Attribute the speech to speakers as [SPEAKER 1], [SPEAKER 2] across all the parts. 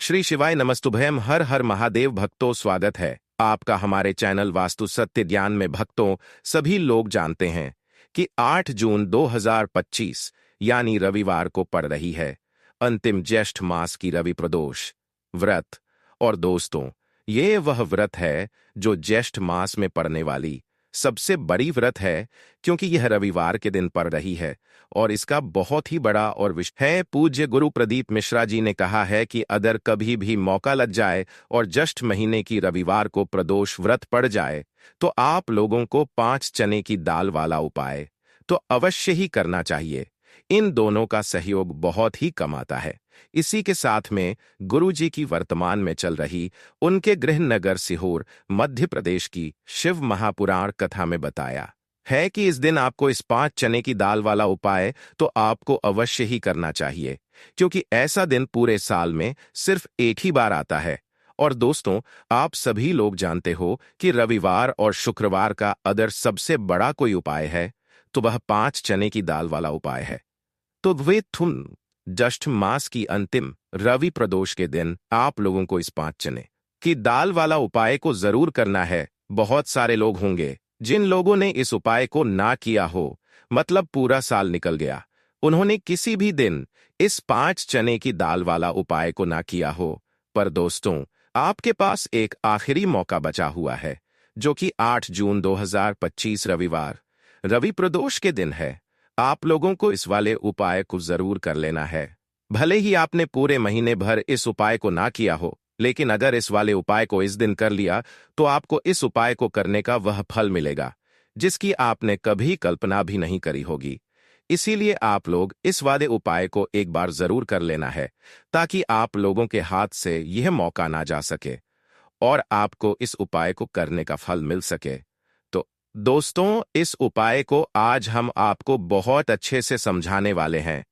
[SPEAKER 1] श्री शिवाय नमस्तुभयम। हर हर महादेव भक्तों, स्वागत है आपका हमारे चैनल वास्तु सत्य ज्ञान में। भक्तों, सभी लोग जानते हैं कि 8 जून 2025 यानी रविवार को पड़ रही है अंतिम ज्येष्ठ मास की रवि प्रदोष व्रत। और दोस्तों, ये वह व्रत है जो ज्येष्ठ मास में पड़ने वाली सबसे बड़ी व्रत है, क्योंकि यह रविवार के दिन पड़ रही है और इसका बहुत ही बड़ा और विशेष है। पूज्य गुरु प्रदीप मिश्रा जी ने कहा है कि अगर कभी भी मौका लग जाए और ज्येष्ठ महीने की रविवार को प्रदोष व्रत पड़ जाए तो आप लोगों को 5 चने की दाल वाला उपाय तो अवश्य ही करना चाहिए। इन दोनों का सहयोग बहुत ही कम आता है। इसी के साथ में गुरु जी की वर्तमान में चल रही उनके गृह नगर सीहोर मध्य प्रदेश की शिव महापुराण कथा में बताया है कि इस दिन आपको इस 5 चने की दाल वाला उपाय तो आपको अवश्य ही करना चाहिए, क्योंकि ऐसा दिन पूरे साल में सिर्फ एक ही बार आता है। और दोस्तों, आप सभी लोग जानते हो कि रविवार और शुक्रवार का अगर सबसे बड़ा कोई उपाय है तो वह 5 चने की दाल वाला उपाय है। तो वे तुम ज्येष्ठ मास की अंतिम रवि प्रदोष के दिन आप लोगों को इस 5 चने की दाल वाला उपाय को जरूर करना है। बहुत सारे लोग होंगे जिन लोगों ने इस उपाय को ना किया हो, मतलब पूरा साल निकल गया, उन्होंने किसी भी दिन इस 5 चने की दाल वाला उपाय को ना किया हो। पर दोस्तों, आपके पास एक आखिरी मौका बचा हुआ है, जो कि 8 जून 2025 रविवार रवि प्रदोष के दिन है। आप लोगों को इस वाले उपाय को जरूर कर लेना है। भले ही आपने पूरे महीने भर इस उपाय को ना किया हो, लेकिन अगर इस वाले उपाय को इस दिन कर लिया तो आपको इस उपाय को करने का वह फल मिलेगा जिसकी आपने कभी कल्पना भी नहीं करी होगी। इसीलिए आप लोग इस वाले उपाय को एक बार जरूर कर लेना है, ताकि आप लोगों के हाथ से यह मौका ना जा सके और आपको इस उपाय को करने का फल मिल सके। तो दोस्तों, इस उपाय को आज हम आपको बहुत अच्छे से समझाने वाले हैं।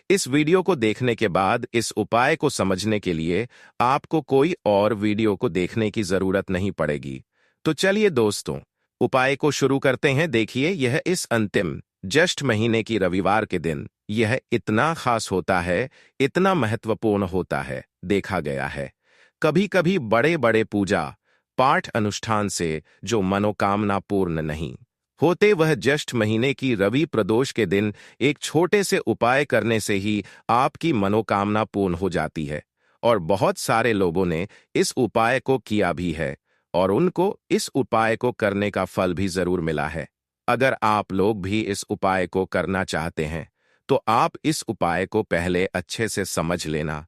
[SPEAKER 1] इस वीडियो को देखने के बाद इस उपाय को समझने के लिए आपको कोई और वीडियो को देखने की जरूरत नहीं पड़ेगी। तो चलिए दोस्तों, उपाय को शुरू करते हैं। देखिए, यह इस अंतिम ज्येष्ठ महीने की रविवार के दिन यह इतना खास होता है, इतना महत्वपूर्ण होता है। देखा गया है कभी कभी बड़े बड़े पूजा पाठ अनुष्ठान से जो मनोकामना पूर्ण नहीं होते, वह ज्येष्ठ महीने की रवि प्रदोष के दिन एक छोटे से उपाय करने से ही आपकी मनोकामना पूर्ण हो जाती है। और बहुत सारे लोगों ने इस उपाय को किया भी है और उनको इस उपाय को करने का फल भी जरूर मिला है। अगर आप लोग भी इस उपाय को करना चाहते हैं तो आप इस उपाय को पहले अच्छे से समझ लेना,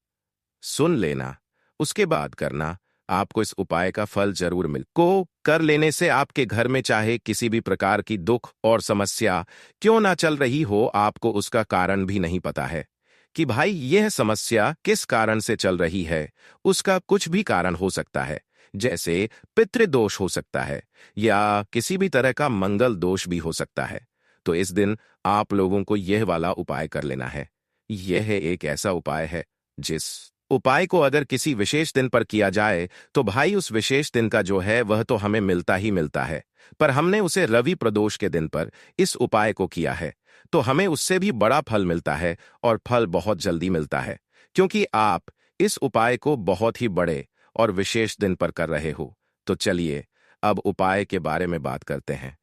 [SPEAKER 1] सुन लेना, उसके बाद करना। आपको इस उपाय का फल जरूर मिल को कर लेने से आपके घर में चाहे किसी भी प्रकार की दुख और समस्या क्यों ना चल रही हो, आपको उसका कारण भी नहीं पता है कि भाई यह समस्या किस कारण से चल रही है। उसका कुछ भी कारण हो सकता है, जैसे पितृदोष हो सकता है या किसी भी तरह का मंगल दोष भी हो सकता है। तो इस दिन आप लोगों को यह वाला उपाय कर लेना है। यह एक ऐसा उपाय है जिस उपाय को अगर किसी विशेष दिन पर किया जाए तो भाई उस विशेष दिन का जो है वह तो हमें मिलता ही मिलता है। पर हमने उसे रवि प्रदोष के दिन पर इस उपाय को किया है तो हमें उससे भी बड़ा फल मिलता है, और फल बहुत जल्दी मिलता है, क्योंकि आप इस उपाय को बहुत ही बड़े और विशेष दिन पर कर रहे हो। तो चलिए अब उपाय के बारे में बात करते हैं।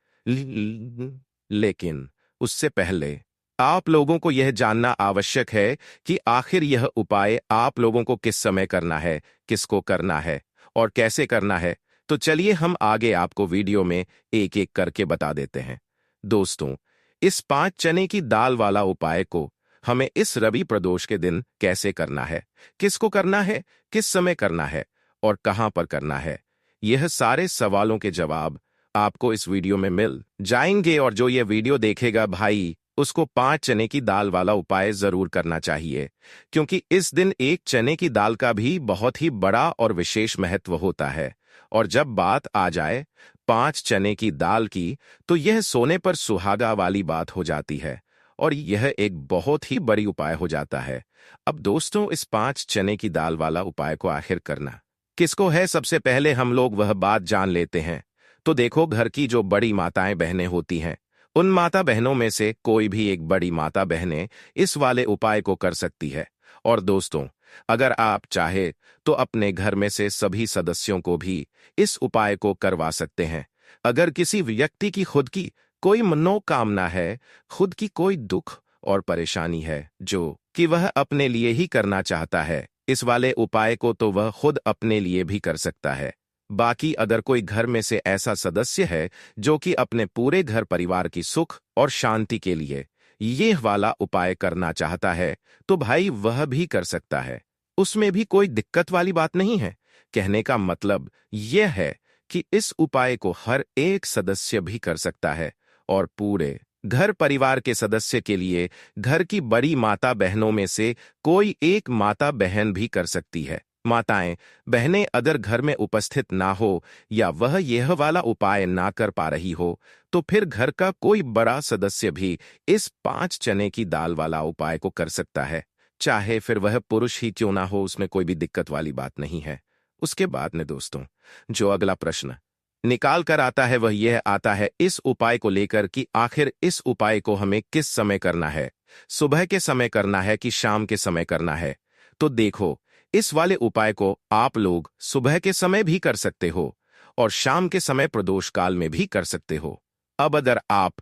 [SPEAKER 1] लेकिन उससे पहले आप लोगों को यह जानना आवश्यक है कि आखिर यह उपाय आप लोगों को किस समय करना है, किसको करना है और कैसे करना है। तो चलिए हम आगे आपको वीडियो में एक एक करके बता देते हैं। दोस्तों, इस 5 चने की दाल वाला उपाय को हमें इस रवि प्रदोष के दिन कैसे करना है, किसको करना है, किस समय करना है और कहां पर करना है, यह सारे सवालों के जवाब आपको इस वीडियो में मिल जाएंगे। और जो यह वीडियो देखेगा भाई, उसको 5 चने की दाल वाला उपाय जरूर करना चाहिए, क्योंकि इस दिन एक चने की दाल का भी बहुत ही बड़ा और विशेष महत्व होता है। और जब बात आ जाए 5 चने की दाल की, तो यह सोने पर सुहागा वाली बात हो जाती है और यह एक बहुत ही बड़ी उपाय हो जाता है। अब दोस्तों, इस 5 चने की दाल वाला उपाय को आखिर करना किसको है, सबसे पहले हम लोग वह बात जान लेते हैं। तो देखो, घर की जो बड़ी माताएं बहनें होती हैं, उन माता बहनों में से कोई भी एक बड़ी माता बहनें इस वाले उपाय को कर सकती है। और दोस्तों, अगर आप चाहे तो अपने घर में से सभी सदस्यों को भी इस उपाय को करवा सकते हैं। अगर किसी व्यक्ति की खुद की कोई मनोकामना है, खुद की कोई दुख और परेशानी है जो कि वह अपने लिए ही करना चाहता है, इस वाले उपाय को तो वह खुद अपने लिए भी कर सकता है। बाकी अगर कोई घर में से ऐसा सदस्य है जो कि अपने पूरे घर परिवार की सुख और शांति के लिए ये वाला उपाय करना चाहता है, तो भाई वह भी कर सकता है। उसमें भी कोई दिक्कत वाली बात नहीं है। कहने का मतलब यह है कि इस उपाय को हर एक सदस्य भी कर सकता है और पूरे घर परिवार के सदस्य के लिए घर की बड़ी माता बहनों में से कोई एक माता बहन भी कर सकती है। माताएं बहनें अगर घर में उपस्थित ना हो या वह यह वाला उपाय ना कर पा रही हो, तो फिर घर का कोई बड़ा सदस्य भी इस 5 चने की दाल वाला उपाय को कर सकता है। चाहे फिर वह पुरुष ही क्यों ना हो, उसमें कोई भी दिक्कत वाली बात नहीं है। उसके बाद में दोस्तों, जो अगला प्रश्न निकाल कर आता है वह यह आता है इस उपाय को लेकर कि आखिर इस उपाय को हमें किस समय करना है, सुबह के समय करना है कि शाम के समय करना है। तो देखो, इस वाले उपाय को आप लोग सुबह के समय भी कर सकते हो और शाम के समय प्रदोष काल में भी कर सकते हो। अब अगर आप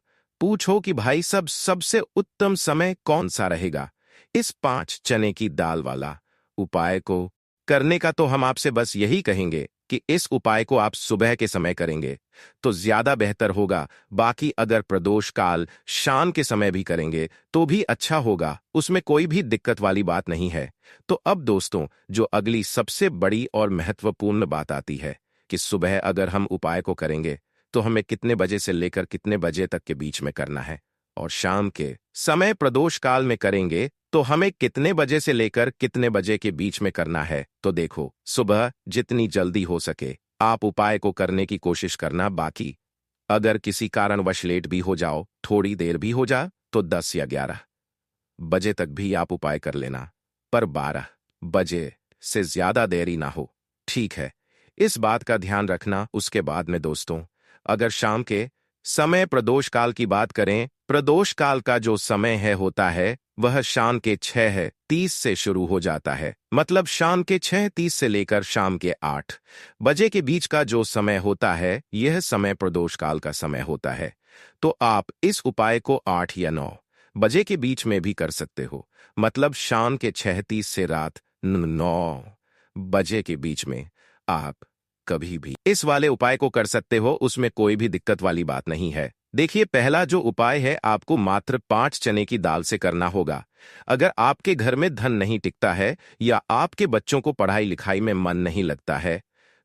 [SPEAKER 1] पूछो कि भाई सबसे उत्तम समय कौन सा रहेगा इस 5 चने की दाल वाला उपाय को करने का, तो हम आपसे बस यही कहेंगे कि इस उपाय को आप सुबह के समय करेंगे तो ज्यादा बेहतर होगा। बाकी अगर प्रदोष काल शाम के समय भी करेंगे तो भी अच्छा होगा, उसमें कोई भी दिक्कत वाली बात नहीं है। तो अब दोस्तों, जो अगली सबसे बड़ी और महत्वपूर्ण बात आती है कि सुबह अगर हम उपाय को करेंगे तो हमें कितने बजे से लेकर कितने बजे तक के बीच में करना है, और शाम के समय प्रदोष काल में करेंगे तो हमें कितने बजे से लेकर कितने बजे के बीच में करना है। तो देखो, सुबह जितनी जल्दी हो सके आप उपाय को करने की कोशिश करना। बाकी अगर किसी कारणवश लेट भी हो जाओ, थोड़ी देर भी हो जा, तो 10 या 11 बजे तक भी आप उपाय कर लेना, पर 12 बजे से ज्यादा देरी ना हो, ठीक है? इस बात का ध्यान रखना। उसके बाद में दोस्तों, अगर शाम के समय प्रदोष काल की बात करें, प्रदोष काल का जो समय होता है वह शाम के 6:30 से शुरू हो जाता है। मतलब शाम के 6:30 से लेकर शाम के 8 बजे के बीच का जो समय होता है, यह समय प्रदोष काल का समय होता है। तो आप इस उपाय को 8 या 9 बजे के बीच में भी कर सकते हो। मतलब शाम के 6:30 से रात 9 बजे के बीच में आप कभी भी इस वाले उपाय को कर सकते हो, उसमें कोई भी दिक्कत वाली बात नहीं है। देखिए, पहला जो उपाय है आपको मात्र 5 चने की दाल से करना होगा। अगर आपके घर में धन नहीं टिकता है या आपके बच्चों को पढ़ाई लिखाई में मन नहीं लगता है,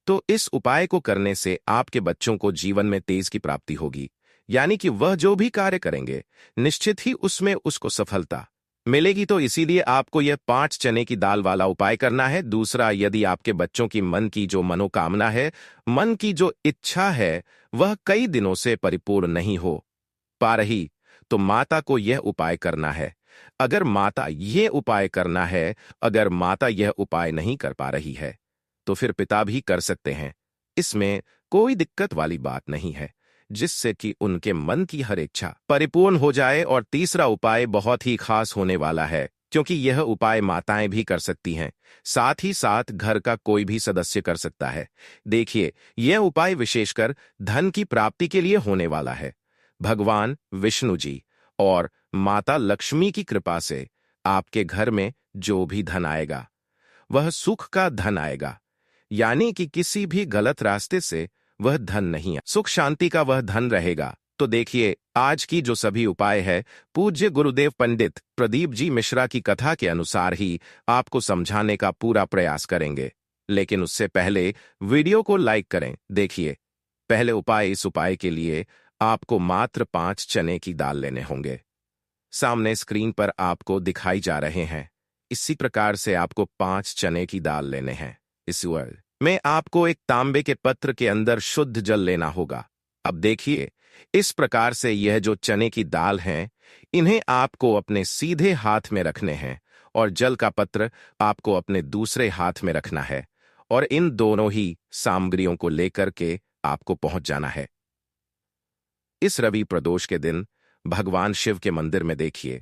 [SPEAKER 1] तो इस उपाय को करने से आपके बच्चों को जीवन में तेज की प्राप्ति होगी। यानी कि वह जो भी कार्य करेंगे निश्चित ही उसमें उसको सफलता मिलेगी। तो इसीलिए आपको यह 5 चने की दाल वाला उपाय करना है। दूसरा, यदि आपके बच्चों की मन की जो मनोकामना है, मन की जो इच्छा है, वह कई दिनों से परिपूर्ण नहीं हो पा रही, तो माता को यह उपाय करना है। अगर माता यह उपाय करना है, अगर माता यह उपाय नहीं कर पा रही है, तो फिर पिता भी कर सकते हैं। इसमें कोई दिक्कत वाली बात नहीं है, जिससे कि उनके मन की हर इच्छा परिपूर्ण हो जाए। और तीसरा उपाय बहुत ही खास होने वाला है, क्योंकि यह उपाय माताएं भी कर सकती हैं, साथ ही साथ घर का कोई भी सदस्य कर सकता है। देखिए, यह उपाय विशेषकर धन की प्राप्ति के लिए होने वाला है। भगवान विष्णु जी और माता लक्ष्मी की कृपा से आपके घर में जो भी धन आएगा वह सुख का धन आएगा। यानी कि किसी भी गलत रास्ते से वह धन नहीं है, सुख शांति का वह धन रहेगा। तो देखिए, आज की जो सभी उपाय है पूज्य गुरुदेव पंडित प्रदीप जी मिश्रा की कथा के अनुसार ही आपको समझाने का पूरा प्रयास करेंगे। लेकिन उससे पहले वीडियो को लाइक करें। देखिए, पहले उपाय, इस उपाय के लिए आपको मात्र 5 चने की दाल लेने होंगे। सामने स्क्रीन पर आपको दिखाई जा रहे हैं। इसी प्रकार से आपको 5 चने की दाल लेने हैं। इस वर्ड में आपको एक तांबे के पत्र के अंदर शुद्ध जल लेना होगा। अब देखिए, इस प्रकार से यह जो चने की दाल हैं, इन्हें आपको अपने सीधे हाथ में रखने हैं और जल का पत्र आपको अपने दूसरे हाथ में रखना है, और इन दोनों ही सामग्रियों को लेकर के आपको पहुंच जाना है। इस रवि प्रदोष के दिन भगवान शिव के मंदिर में देखिए,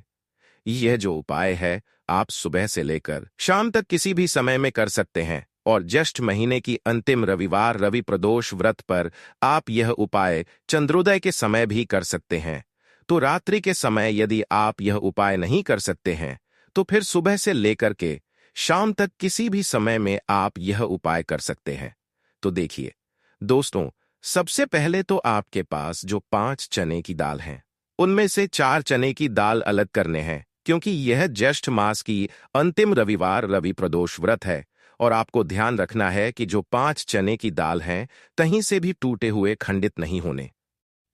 [SPEAKER 1] यह जो उपाय है आप सुबह से लेकर शाम तक किसी भी समय में कर सकते हैं और ज्येष्ठ महीने की अंतिम रविवार रवि प्रदोष व्रत पर आप यह उपाय चंद्रोदय के समय भी कर सकते हैं। तो रात्रि के समय यदि आप यह उपाय नहीं कर सकते हैं तो फिर सुबह से लेकर के शाम तक किसी भी समय में आप यह उपाय कर सकते हैं। तो देखिए दोस्तों, सबसे पहले तो आपके पास जो 5 चने की दाल हैं उनमें से 4 चने की दाल अलग करने हैं, क्योंकि यह ज्येष्ठ मास की अंतिम रविवार रवि प्रदोष व्रत है और आपको ध्यान रखना है कि जो 5 चने की दाल हैं कहीं से भी टूटे हुए खंडित नहीं होने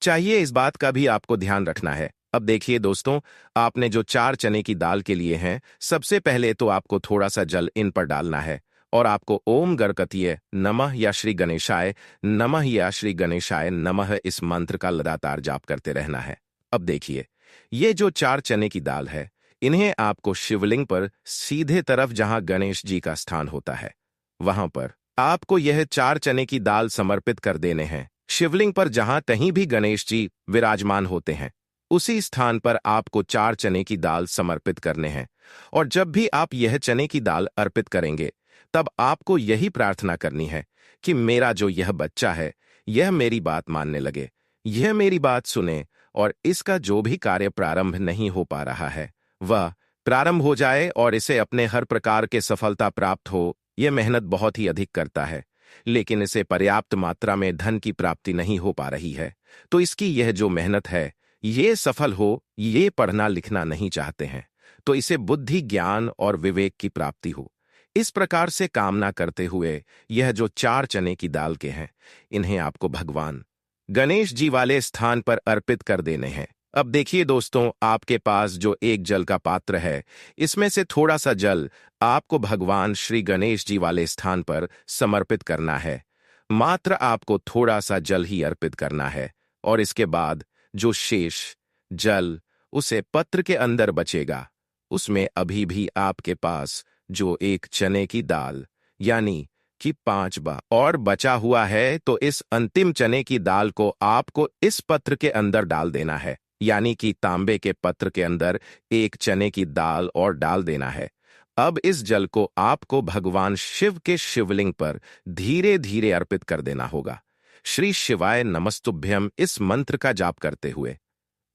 [SPEAKER 1] चाहिए। इस बात का भी आपको ध्यान रखना है। अब देखिए दोस्तों, आपने जो 4 चने की दाल के लिए हैं, सबसे पहले तो आपको थोड़ा सा जल इन पर डालना है और आपको ओम गणपतिये नमः या श्री गणेशाय नमः या श्री गणेशाय नमः इस मंत्र का लगातार जाप करते रहना है। अब देखिए, ये जो 4 चने की दाल है, इन्हें आपको शिवलिंग पर सीधे तरफ जहां गणेश जी का स्थान होता है वहां पर आपको यह 4 चने की दाल समर्पित कर देने हैं। शिवलिंग पर जहां कहीं भी गणेश जी विराजमान होते हैं उसी स्थान पर आपको 4 चने की दाल समर्पित करने हैं। और जब भी आप यह चने की दाल अर्पित करेंगे तब आपको यही प्रार्थना करनी है कि मेरा जो यह बच्चा है यह मेरी बात मानने लगे, यह मेरी बात सुने और इसका जो भी कार्य प्रारंभ नहीं हो पा रहा है वह प्रारंभ हो जाए और इसे अपने हर प्रकार के सफलता प्राप्त हो। यह मेहनत बहुत ही अधिक करता है लेकिन इसे पर्याप्त मात्रा में धन की प्राप्ति नहीं हो पा रही है, तो इसकी यह जो मेहनत है ये सफल हो। ये पढ़ना लिखना नहीं चाहते हैं तो इसे बुद्धि ज्ञान और विवेक की प्राप्ति हो। इस प्रकार से कामना करते हुए यह जो 4 चने की दाल के हैं इन्हें आपको भगवान गणेश जी वाले स्थान पर अर्पित कर देने हैं। अब देखिए दोस्तों, आपके पास जो एक जल का पात्र है इसमें से थोड़ा सा जल आपको भगवान श्री गणेश जी वाले स्थान पर समर्पित करना है। मात्र आपको थोड़ा सा जल ही अर्पित करना है और इसके बाद जो शेष जल उसे पत्र के अंदर बचेगा उसमें अभी भी आपके पास जो एक चने की दाल यानी कि 5 बार और बचा हुआ है, तो इस अंतिम चने की दाल को आपको इस पत्र के अंदर डाल देना है, यानी कि तांबे के पत्र के अंदर एक चने की दाल और डाल देना है। अब इस जल को आपको भगवान शिव के शिवलिंग पर धीरे धीरे अर्पित कर देना होगा। श्री शिवाय नमस्तुभ्यम इस मंत्र का जाप करते हुए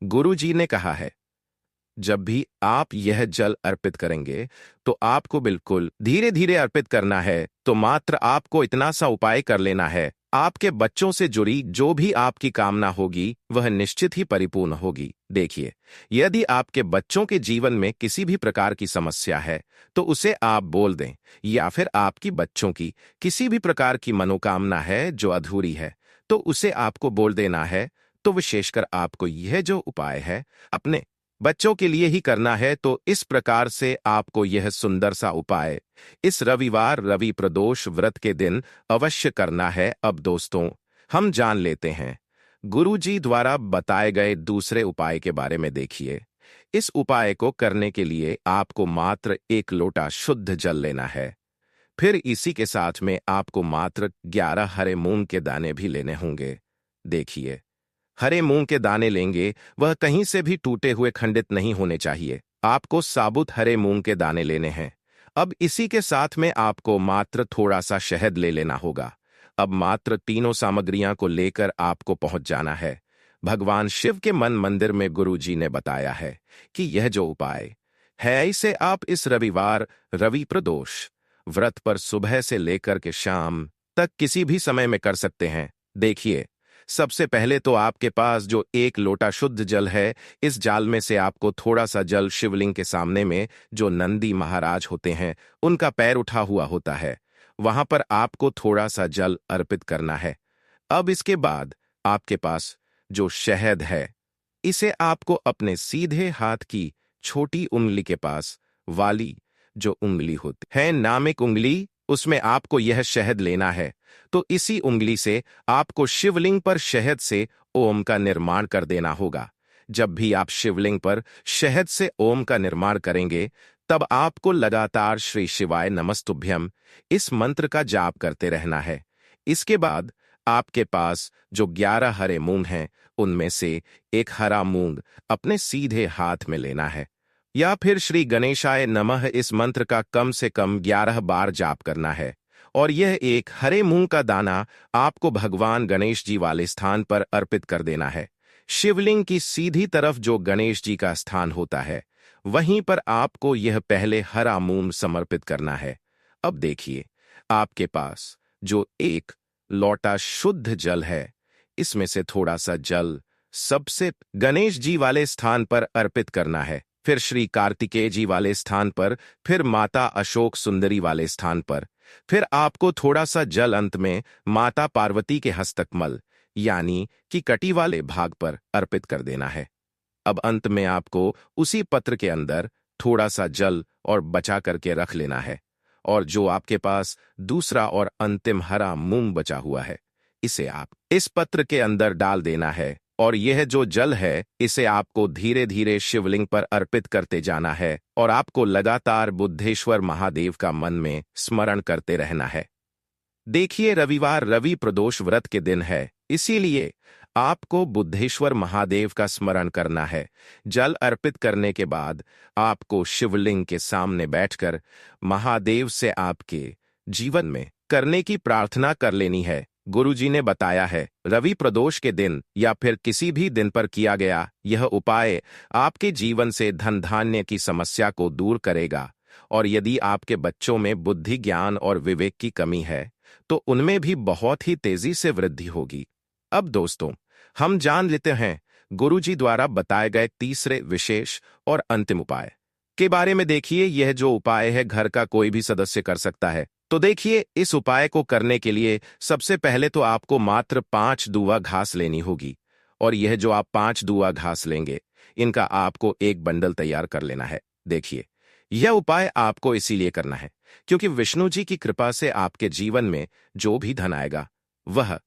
[SPEAKER 1] गुरु जी ने कहा है, जब भी आप यह जल अर्पित करेंगे तो आपको बिल्कुल धीरे धीरे अर्पित करना है। तो मात्र आपको इतना सा उपाय कर लेना है, आपके बच्चों से जुड़ी जो भी आपकी कामना होगी वह निश्चित ही परिपूर्ण होगी। देखिए, यदि आपके बच्चों के जीवन में किसी भी प्रकार की समस्या है तो उसे आप बोल दें, या फिर आपकी बच्चों की किसी भी प्रकार की मनोकामना है जो अधूरी है तो उसे आपको बोल देना है। तो विशेषकर आपको यह जो उपाय है अपने बच्चों के लिए ही करना है। तो इस प्रकार से आपको यह सुंदर सा उपाय इस रविवार रवि प्रदोष व्रत के दिन अवश्य करना है। अब दोस्तों, हम जान लेते हैं गुरु जी द्वारा बताए गए दूसरे उपाय के बारे में। देखिए, इस उपाय को करने के लिए आपको मात्र 1 लोटा शुद्ध जल लेना है। फिर इसी के साथ में आपको मात्र 11 हरे मूंग के दाने भी लेने होंगे। देखिए, हरे मूंग के दाने लेंगे वह कहीं से भी टूटे हुए खंडित नहीं होने चाहिए। आपको साबुत हरे मूंग के दाने लेने हैं। अब इसी के साथ में आपको मात्र थोड़ा सा शहद ले लेना होगा। अब मात्र तीनों सामग्रियां को लेकर आपको पहुंच जाना है भगवान शिव के मन मंदिर में। गुरु जी ने बताया है कि यह जो उपाय है इसे आप इस रविवार रवि प्रदोष व्रत पर सुबह से लेकर के शाम तक किसी भी समय में कर सकते हैं। देखिए, सबसे पहले तो आपके पास जो 1 लोटा शुद्ध जल है, इस जाल में से आपको थोड़ा सा जल शिवलिंग के सामने में जो नंदी महाराज होते हैं उनका पैर उठा हुआ होता है वहां पर आपको थोड़ा सा जल अर्पित करना है। अब इसके बाद आपके पास जो शहद है इसे आपको अपने सीधे हाथ की छोटी उंगली के पास वाली जो उंगली होती है नामिक उंगली, उसमें आपको यह शहद लेना है। तो इसी उंगली से आपको शिवलिंग पर शहद से ओम का निर्माण कर देना होगा। जब भी आप शिवलिंग पर शहद से ओम का निर्माण करेंगे तब आपको लगातार श्री शिवाय नमस्तुभ्यम इस मंत्र का जाप करते रहना है। इसके बाद आपके पास जो 11 हरे मूंग हैं उनमें से एक हरा मूंग अपने सीधे हाथ में लेना है या फिर श्री गणेशाय नमः इस मंत्र का कम से कम 11 बार जाप करना है। और यह एक हरे मूंग का दाना आपको भगवान गणेश जी वाले स्थान पर अर्पित कर देना है। शिवलिंग की सीधी तरफ जो गणेश जी का स्थान होता है, वहीं पर आपको यह पहले हरा मूंग समर्पित करना है। अब देखिए, आपके पास जो एक लोटा शुद्ध जल है, इसमें से थोड़ा सा जल सबसे गणेश जी वाले स्थान पर अर्पित करना है, फिर श्री कार्तिकेय जी वाले स्थान पर, फिर माता अशोक सुंदरी वाले स्थान पर, फिर आपको थोड़ा सा जल अंत में माता पार्वती के हस्तकमल यानी कि कटी वाले भाग पर अर्पित कर देना है। अब अंत में आपको उसी पत्र के अंदर थोड़ा सा जल और बचा करके रख लेना है, और जो आपके पास दूसरा और अंतिम हरा मूंग बचा हुआ है, इसे आप इस पत्र के अंदर डाल देना है। और यह जो जल है, इसे आपको धीरे धीरे शिवलिंग पर अर्पित करते जाना है, और आपको लगातार बुद्धेश्वर महादेव का मन में स्मरण करते रहना है। देखिए, रविवार रवि प्रदोष व्रत के दिन है, इसीलिए आपको बुद्धेश्वर महादेव का स्मरण करना है। जल अर्पित करने के बाद आपको शिवलिंग के सामने बैठकर महादेव से आपके जीवन में करने की प्रार्थना कर लेनी है। गुरुजी ने बताया है, रवि प्रदोष के दिन या फिर किसी भी दिन पर किया गया यह उपाय आपके जीवन से धन धान्य की समस्या को दूर करेगा। और यदि आपके बच्चों में बुद्धि ज्ञान और विवेक की कमी है, तो उनमें भी बहुत ही तेजी से वृद्धि होगी। अब दोस्तों, हम जान लेते हैं गुरुजी द्वारा बताए गए तीसरे विशेष और अंतिम उपाय के बारे में। देखिए, यह जो उपाय है घर का कोई भी सदस्य कर सकता है। तो देखिए, इस उपाय को करने के लिए सबसे पहले तो आपको मात्र 5 दूआ घास लेनी होगी। और यह जो आप 5 दूआ घास लेंगे, इनका आपको एक बंडल तैयार कर लेना है। देखिए, यह उपाय आपको इसीलिए करना है क्योंकि विष्णु जी की कृपा से आपके जीवन में जो भी धन आएगा, वह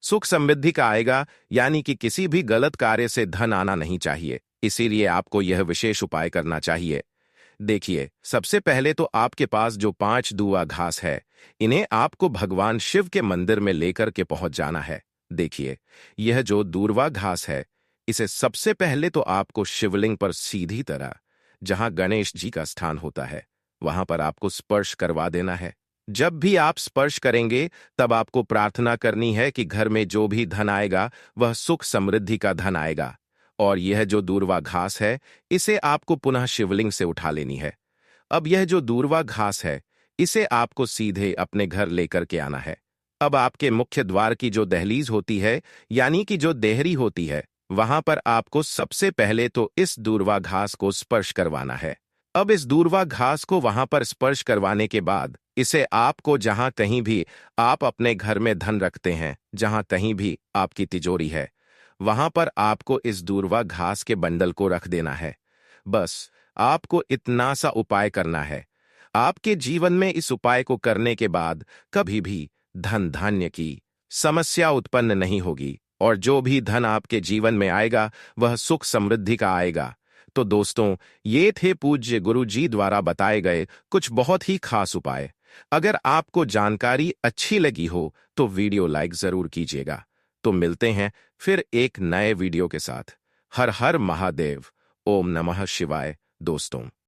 [SPEAKER 1] सुख समृद्धि का आएगा, यानी कि किसी भी गलत कार्य से धन आना नहीं चाहिए। इसीलिए आपको यह विशेष उपाय करना चाहिए। देखिए, सबसे पहले तो आपके पास जो 5 दूआ घास है, इन्हें आपको भगवान शिव के मंदिर में लेकर के पहुंच जाना है। देखिए, यह जो दूर्वा घास है, इसे सबसे पहले तो आपको शिवलिंग पर सीधी तरह, जहां गणेश जी का स्थान होता है, वहां पर आपको स्पर्श करवा देना है। जब भी आप स्पर्श करेंगे, तब आपको प्रार्थना करनी है कि घर में जो भी धन आएगा, वह सुख समृद्धि का धन आएगा। और यह जो दूर्वा घास है, इसे आपको पुनः शिवलिंग से उठा लेनी है। अब यह जो दूर्वा घास है, इसे आपको सीधे अपने घर लेकर के आना है। अब आपके मुख्य द्वार की जो दहलीज होती है, यानी कि जो देहरी होती है, वहां पर आपको सबसे पहले तो इस दूर्वा घास को स्पर्श करवाना है। अब इस दूर्वा घास को वहां पर स्पर्श करवाने के बाद इसे आपको जहां कहीं भी आप अपने घर में धन रखते हैं, जहां कहीं भी आपकी तिजोरी है, वहां पर आपको इस दूर्वा घास के बंडल को रख देना है। बस आपको इतना सा उपाय करना है। आपके जीवन में इस उपाय को करने के बाद कभी भी धन धान्य की समस्या उत्पन्न नहीं होगी, और जो भी धन आपके जीवन में आएगा, वह सुख समृद्धि का आएगा। तो दोस्तों, ये थे पूज्य गुरु जी द्वारा बताए गए कुछ बहुत ही खास उपाय। अगर आपको जानकारी अच्छी लगी हो तो वीडियो लाइक जरूर कीजिएगा। तो मिलते हैं फिर एक नए वीडियो के साथ। हर हर महादेव। ओम नमः शिवाय दोस्तों।